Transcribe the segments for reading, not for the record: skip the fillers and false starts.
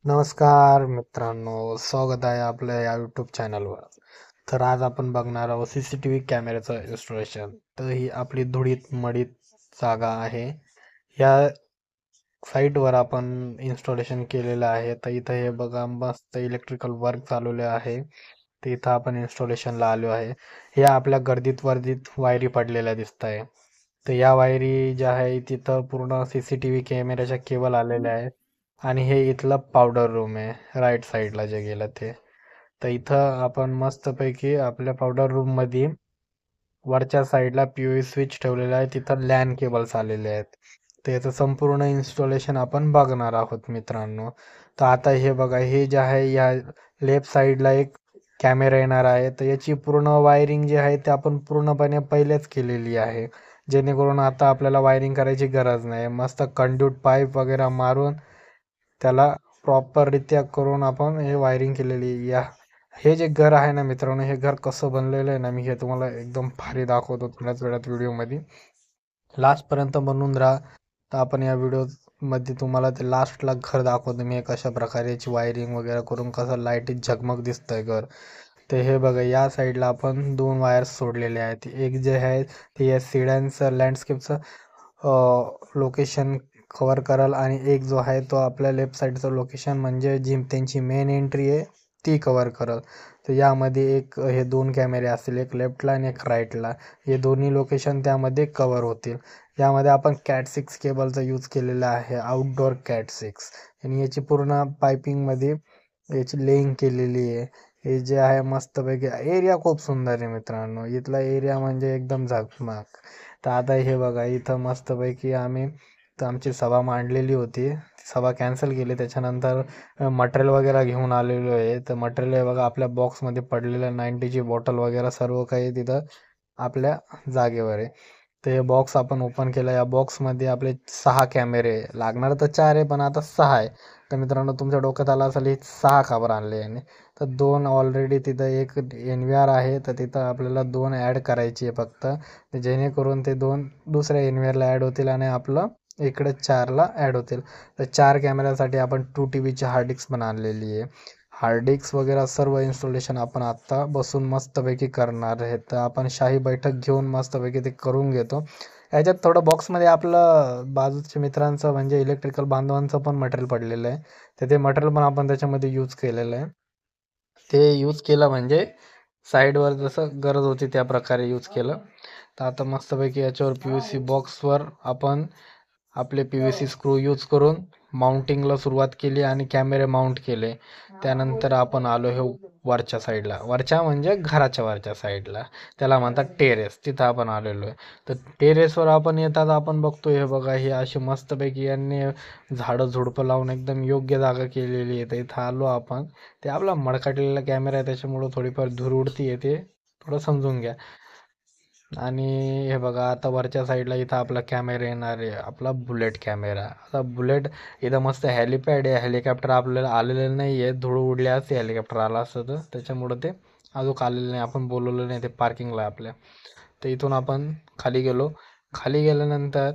नमस्कार मित्रांनो, स्वागत आहे आपल्या या यूट्यूब चॅनलवर. तर आज आपण बघणार आहोत CCTV कॅमेऱ्याचं इन्स्टॉलेशन. तर ही आपली धुळीत मडीत जागा आहे. या साईटवर आपण इन्स्टॉलेशन केलेलं आहे. तर इथं हे बघा मस्त इलेक्ट्रिकल वर्क चालवले आहे. तर इथं आपण इन्स्टॉलेशनला आलो आहे. हे आपल्या गर्दीत वर्दीत वायरी पडलेल्या दिसत आहे. तर या वायरी ज्या आहे तिथं पूर्ण CCTV कॅमेऱ्याच्या केबल आलेल्या आहेत. आणि हे इथलं पावडर रूम आहे राईट साईडला जे गेलं ते. तर इथं आपण मस्तपैकी आपल्या पावडर रूम मध्ये वरच्या साईडला POE स्विच ठेवलेला आहे. तिथं लॅन केबल्स आलेले आहेत. तर याचं संपूर्ण इन्स्टॉलेशन आपण बघणार आहोत मित्रांनो. तर आता हे बघा, हे जे आहे या लेफ्ट साईडला एक कॅमेरा येणार आहे. तर याची पूर्ण वायरिंग जी आहे ते आपण पूर्णपणे पहिलेच केलेली आहे, जेणेकरून आता आपल्याला वायरिंग करायची गरज नाही. मस्त कंड्यूट पाईप वगैरे मारून त्याला प्रॉपररित्या करून आपण हे वायरिंग केलेली या हे जे घर आहे ना मित्रांनो, हे घर कसं बनलेलं आहे ना, मी हे तुम्हाला एकदम भारी दाखवतो थोड्याच वेळात व्हिडिओमध्ये. लास्टपर्यंत बनवून राहा. तर आपण या व्हिडिओमध्ये तुम्हाला ते लास्टला घर दाखवतो मी, कशा प्रकारे याची वायरिंग वगैरे करून कसं लाईटीत झगमग दिसतंय घर. ते हे बघा, या साईडला आपण दोन वायर्स सोडलेले आहेत. एक जे आहे ते या सिड्यांचं लँडस्केपचं लोकेशन कवर कराल, आणि एक जो आहे तो आपल्या लेफ्ट साईडचं लोकेशन म्हणजे जी त्यांची मेन एंट्री आहे ती कवर करल. तर यामध्ये एक हे दोन कॅमेरे असतील, एक लेफ्टला आणि एक राईटला. हे दोन्ही लोकेशन त्यामध्ये कवर होतील. यामध्ये आपण CAT6 केबलचा यूज केलेला आहे, आउटडोअर CAT6. आणि याची पूर्ण पायपिंगमध्ये याची लेईंग केलेली आहे. हे जे आहे मस्तपैकी एरिया खूप सुंदर आहे मित्रांनो. इथला एरिया म्हणजे एकदम झगमग. तर आता हे बघा, इथं मस्तपैकी आम्ही तर आमची सभा मांडलेली होती. सभा कॅन्सल केली. त्याच्यानंतर मटेरियल वगैरे घेऊन आलेलो आहे. तर मटेरियल आहे बघा आपल्या बॉक्समध्ये पडलेलं, 90ची बॉटल वगैरे सर्व काही तिथं आपल्या जागेवर आहे. तर हे बॉक्स आपण ओपन केलं. या बॉक्समध्ये आपले 6 कॅमेरे लागणार, तर 4 आहे पण आता 6 आहे. तर मित्रांनो, तुमच्या डोक्यात आलं असेल हे 6 का बरं आणले याने. तर 2 ऑलरेडी तिथं एक NVR आहे, तर तिथं आपल्याला 2 ॲड करायची आहे फक्त, जेणेकरून ते 2 दुसऱ्या NVRला ॲड होतील आणि आपलं इकडे 4ला ॲड होतील. तर 4 कॅमेऱ्यासाठी आपण 2 TBची हार्ड डिस्क पण आणलेली आहे. हार्ड डिस्क वगैरे सर्व इन्स्टॉलेशन आपण आत्ता बसून मस्तपैकी करणार आहे. तर आपण शाही बैठक घेऊन मस्तपैकी ते करून घेतो. याच्यात थोडं बॉक्समध्ये आपलं बाजूच्या मित्रांचं म्हणजे इलेक्ट्रिकल बांधवांचं पण मटेरियल पडलेलं आहे. तर ते मटेरियल पण आपण त्याच्यामध्ये यूज केलेलं आहे. ते यूज केलं म्हणजे साईडवर जसं गरज होती त्या प्रकारे यूज केलं. तर आता मस्तपैकी याच्यावर PVC बॉक्सवर आपण आपले PVC स्क्रू यूज करून माउंटिंगला सुरुवात केली आणि कॅमेरे माउंट केले. त्यानंतर आपण आलो हे वरच्या साईडला, वरच्या म्हणजे घराच्या वरच्या साईडला, त्याला म्हणतात टेरेस. तिथं आपण आलेलो आहे. तर टेरेसवर आपण येतात आपण बघतो हे बघा, हे अशी मस्तपैकी यांनी झाडं झुडपं लावून एकदम योग्य जागा केलेली आहे. तर इथं आलो आपण. ते आपला मडकाटलेला कॅमेरा आहे त्याच्यामुळं थोडीफार धूर उडती येते, थोडं समजून घ्या. आणि हे बघा, आता वरच्या साईडला इथं आपला कॅमेरा येणार आहे, आपला बुलेट कॅमेरा. आता बुलेट इथं मस्त हेलिपॅड आहे. हेलिकॉप्टर आपल्याला आलेलं नाही आहे, धूळ उडले असते हेलिकॉप्टर आला असतं तर, त्याच्यामुळं ते अजून आलेलं नाही. आपण बोलवलं नाही, ते पार्किंगला आपल्या. तर इथून आपण खाली गेलो. खाली गेल्यानंतर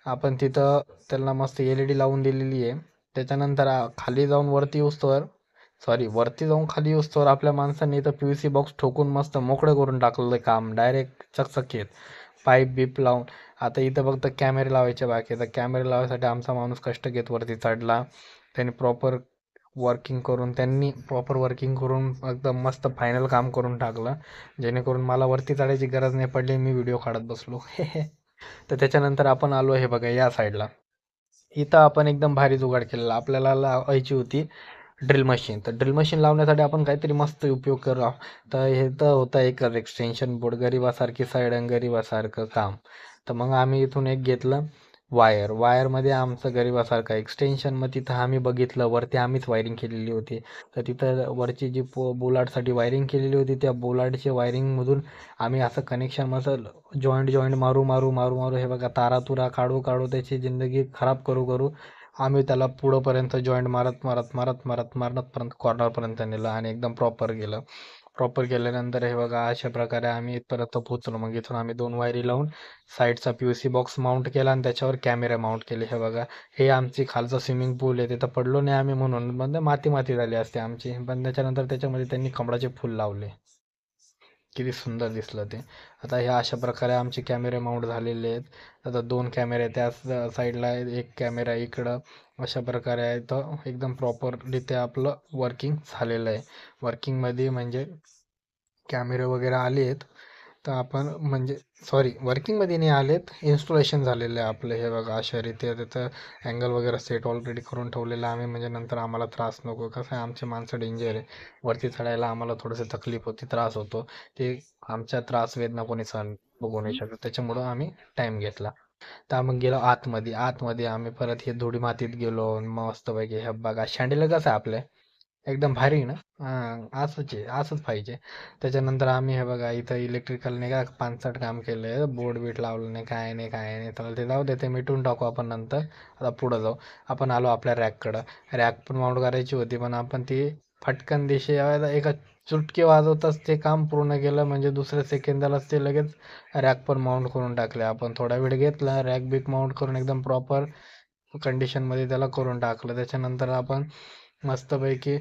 आपण तिथं त्यांना मस्त LED लावून दिलेली आहे. त्याच्यानंतर खाली जाऊन वरती येऊस्तोवर, वरती जाऊन खाली येऊस्तोवर आपल्या माणसांनी इथं PVC बॉक्स ठोकून मस्त मोकळं करून टाकलेलं काम डायरेक्ट चकचकीत पाईप बीप लावून. आता इथं फक्त कॅमेरे लावायचे बाकी आहे. तर कॅमेरे लावायसाठी आमचा माणूस कष्ट घेत वरती चढला. त्यांनी प्रॉपर वर्किंग करून एकदम मस्त फायनल काम करून टाकलं, जेणेकरून मला वरती चढायची गरज नाही पडली. मी व्हिडिओ काढत बसलो. तर त्याच्यानंतर आपण आलो हे बघा या साईडला. इथं आपण एकदम भारी जुगाड केलेला. आपल्याला लावायची होती ड्रिल मशीन. तर ड्रिल मशीन लावण्यासाठी आपण काहीतरी मस्त उपयोग करा. तर हे तर होतं एकच एक्सटेन्शन बोर्ड, गरिबासारखी साईड आणि गरिबासारखं काम. तर मग आम्ही इथून एक घेतलं वायरमध्ये आमचं गरिबासारखं एक्सटेन्शन. मग तिथं आम्ही बघितलं वरती आम्हीच वायरिंग केलेली होती. तर तिथं वरची जी बोलार्डसाठी वायरिंग केलेली होती, त्या बोलार्डच्या वायरिंगमधून आम्ही असं कनेक्शन मसल जॉईंट मारू मारू मारू मारू हे बघा, तारा तुरा काढू काढू त्याची जिंदगी खराब करू करू आम्ही त्याला पुढंपर्यंत जॉईंट मारत मारत मारत मारत मारतपर्यंत कॉर्नरपर्यंत नेलं आणि एकदम प्रॉपर गेलं. प्रॉपर केल्यानंतर हे बघा अशा प्रकारे आम्ही इथपर्यंत पोहोचलो. मग इथून आम्ही 2 वायरी लावून साईडचा पी बॉक्स माउंट केला आणि त्याच्यावर कॅमेरा माउंट केले. हे बघा, हे आमची खालचं स्विमिंग पूल आहे, तिथं पडलो नाही आम्ही म्हणून, म्हणजे माती माती झाली असते आमची. पण त्याच्यानंतर त्याच्यामध्ये त्यांनी कमळाचे फूल लावले. किती सुंदर दिसलं ते. आता ह्या अशा प्रकारे आमचे कॅमेरे माउंट झालेले आहेत. आता 2 कॅमेरे त्या साईडला आहेत, एक कॅमेरा इकडं. अशा प्रकारे आहे तर एकदम प्रॉपररित्या आपलं वर्किंग झालेलं आहे. वर्किंगमध्ये म्हणजे कॅमेरे वगैरे आले आहेत. तर आपण म्हणजे सॉरी, वर्किंगमध्ये नाही आलेत, इन्स्टॉलेशन झालेलं आहे आपलं. हे बघा अशा रीत्या त्याचं अँगल वगैरे सेट ऑलरेडी करून ठेवलेलं आहे आम्ही, म्हणजे नंतर आम्हाला त्रास नको. कसं आहे, आमचे माणसं डेंजर आहे, वरती चढायला आम्हाला थोडंसं तकलीफ होती, त्रास होतो. ते आमच्या त्रास वेदना कोणी सहन बघू नाही शकत, त्याच्यामुळं आम्ही टाईम घेतला. तर मग गेलो आतमध्ये. आतमध्ये आम्ही परत हे धुळी मातीत गेलो. मस्तपैकी हे बघा शँडेल कसं आहे आपलं, एकदम भारी ना. हां, असंच आहे, असंच पाहिजे. त्याच्यानंतर आम्ही हे बघा इथं इलेक्ट्रिकलने का पानसट काम केलं, बोर्ड बीट लावलं नाही, काय नाही काय नाही. तर ते जाऊ दे, ते मिटून टाकू आपण नंतर. आता पुढं जाऊ. आपण आलो आपल्या रॅककडं. रॅक पण माउंट करायची होती, पण आपण ती फटकन दिशे एका चुटकी वाजवताच ते काम पूर्ण केलं. म्हणजे दुसऱ्या सेकंदालाच ते लगेच रॅक पण माउंट करून टाकले. आपण थोडा वेळ घेतला रॅक बिक माउंट करून, एकदम प्रॉपर कंडिशनमध्ये त्याला करून टाकलं. त्याच्यानंतर आपण मस्तपैकी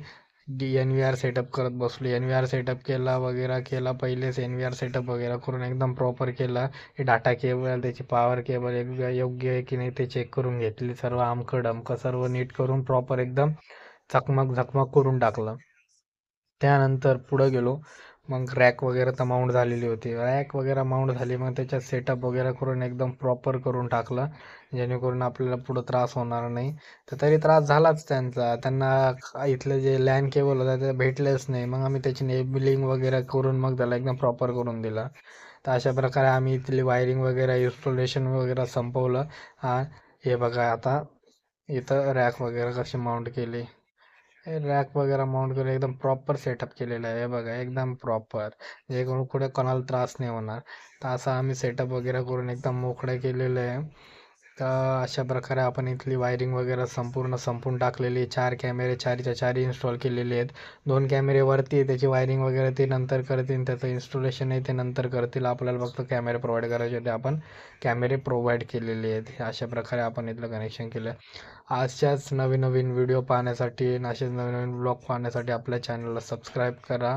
एन व्ही आर सेटअप करत बसलो. एन व्ही आर सेटअप केला वगैरे केला. पहिलेच एन व्ही आर सेटअप वगैरे करून एकदम प्रॉपर केला. हे डाटा केबल, त्याची पॉवर केबल योग्य आहे की नाही ते चेक करून घेतली. सर्व आमकं डमकं सर्व नीट करून प्रॉपर एकदम झकमक झकमक करून टाकलं. त्यानंतर पुढं गेलो. मग रॅक वगैरे तर माउंट झालेली होती. रॅक वगैरे माउंट झाली, मग त्याच्यात सेटअप वगैरे करून एकदम प्रॉपर करून टाकलं, जेणेकरून आपल्याला पुढं त्रास होणार नाही. तर तरी त्रास झालाच त्यांचा. त्यांना इथले जे लॅन केबल होता ते भेटलेच नाही. मग आम्ही त्याची नेबिलिंग वगैरे करून मग त्याला एकदम प्रॉपर करून दिलं. तर अशा प्रकारे आम्ही इथली वायरिंग वगैरे इन्स्टॉलेशन वगैरे संपवलं. हा, हे बघा आता इथं रॅक वगैरे कशी माउंट केली. रॅक वगैरे माउंट करून एकदम प्रॉपर सेटअप केलेलं आहे. हे बघा एकदम प्रॉपर, जे कुठे कोणाला त्रास नाही होणार. तर असं आम्ही सेटअप वगैरे करून एकदम मोकळं केलेलं आहे. तर अशा प्रकारे आपण इथली वायरिंग वगैरे संपूर्ण संपून टाकलेली. 4 कॅमेरे, चारीच्या चारी इन्स्टॉल केलेले आहेत. 2 कॅमेरे वरती आहे, त्याची वायरिंग वगैरे ते नंतर करतील. त्याचं इन्स्टॉलेशन आहे ते नंतर करतील. आपल्याला फक्त कॅमेरे प्रोव्हाइड करायचे होते, आपण कॅमेरे प्रोव्हाइड केलेले आहेत. अशा प्रकारे आपण इथलं कनेक्शन केलं. अशाच नवीन नवीन व्हिडिओ पाहण्यासाठी आणि असेच नवीन नवीन ब्लॉग पाहण्यासाठी आपल्या चॅनलला सबस्क्राईब करा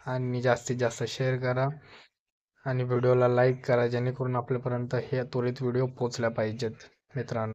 आणि जास्तीत जास्त शेअर करा आणि व्हिडिओला लाईक करा, जेणेकरून आपल्यापर्यंत हे त्वरित व्हिडिओ पोचल्या पाहिजेत मित्रांनो.